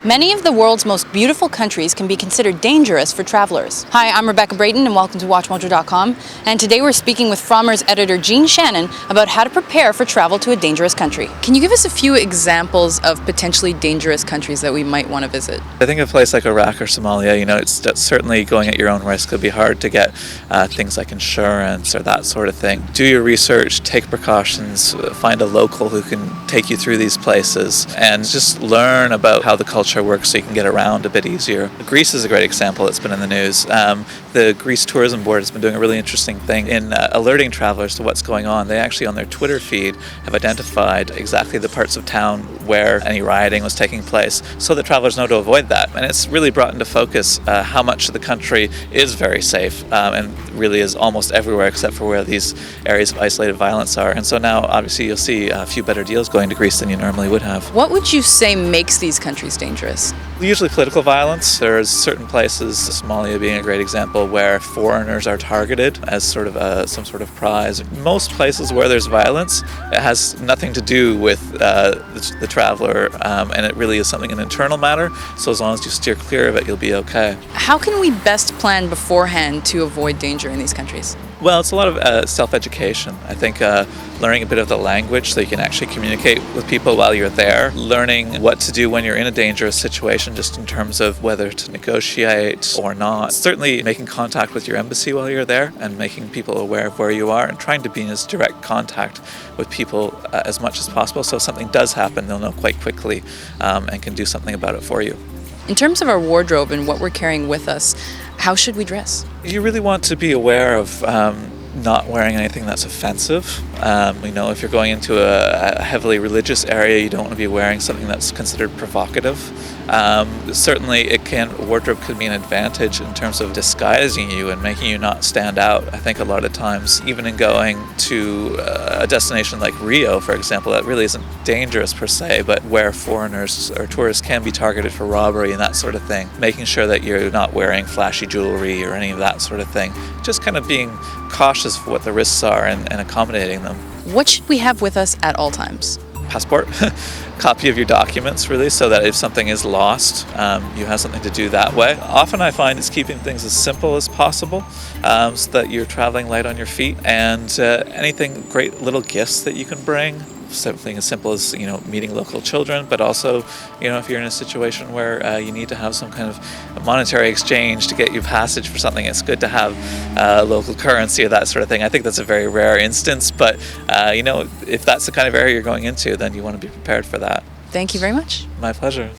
Many of the world's most beautiful countries can be considered dangerous for travelers. Hi, I'm Rebecca Brayton and welcome to WatchMojo.com. And today we're speaking with Frommer's editor Jean Shannon about how to prepare for travel to a dangerous country. Can you give us a few examples of potentially dangerous countries that we might want to visit? I think a place like Iraq or Somalia, it's certainly going at your own risk. It'll be hard to get things like insurance or that sort of thing. Do your research, take precautions, find a local who can take you through these places, and just learn about how the culture works so you can get around a bit easier. Greece is a great example that's been in the news. The Greece Tourism Board has been doing a really interesting thing in alerting travelers to what's going on. They actually on their Twitter feed have identified exactly the parts of town where any rioting was taking place so that travelers know to avoid that. And it's really brought into focus how much of the country is very safe and really is almost everywhere except for where these areas of isolated violence are. And so now obviously you'll see a few better deals going to Greece than you normally would have. What would you say makes these countries dangerous? Usually political violence. There's certain places, Somalia being a great example, where foreigners are targeted as sort of some sort of prize. Most places where there's violence, it has nothing to do with the traveler, and it really is an internal matter. So as long as you steer clear of it, you'll be okay. How can we best plan beforehand to avoid danger in these countries? Well, it's a lot of self-education. I think learning a bit of the language so you can actually communicate with people while you're there. Learning what to do when you're in a dangerous situation, just in terms of whether to negotiate or not. Certainly making contact with your embassy while you're there and making people aware of where you are and trying to be in as direct contact with people as much as possible so if something does happen, they'll know quite quickly and can do something about it for you. In terms of our wardrobe and what we're carrying with us, how should we dress? You really want to be aware of not wearing anything that's offensive. If you're going into a heavily religious area, you don't want to be wearing something that's considered provocative. Certainly wardrobe could be an advantage in terms of disguising you and making you not stand out. I think a lot of times, even in going to a destination like Rio, for example, that really isn't dangerous per se, but where foreigners or tourists can be targeted for robbery and that sort of thing, making sure that you're not wearing flashy jewelry or any of that sort of thing. Just kind of being cautious of what the risks are and accommodating them. What should we have with us at all times? Passport, copy of your documents really, so that if something is lost, you have something to do that way. Often I find it's keeping things as simple as possible so that you're traveling light on your feet, and anything, great little gifts that you can bring. Something as simple as meeting local children, but also if you're in a situation where you need to have some kind of monetary exchange to get you passage for something, it's good to have local currency or that sort of thing. I think that's a very rare instance, but if that's the kind of area you're going into, then you want to be prepared for that. Thank you very much. My pleasure.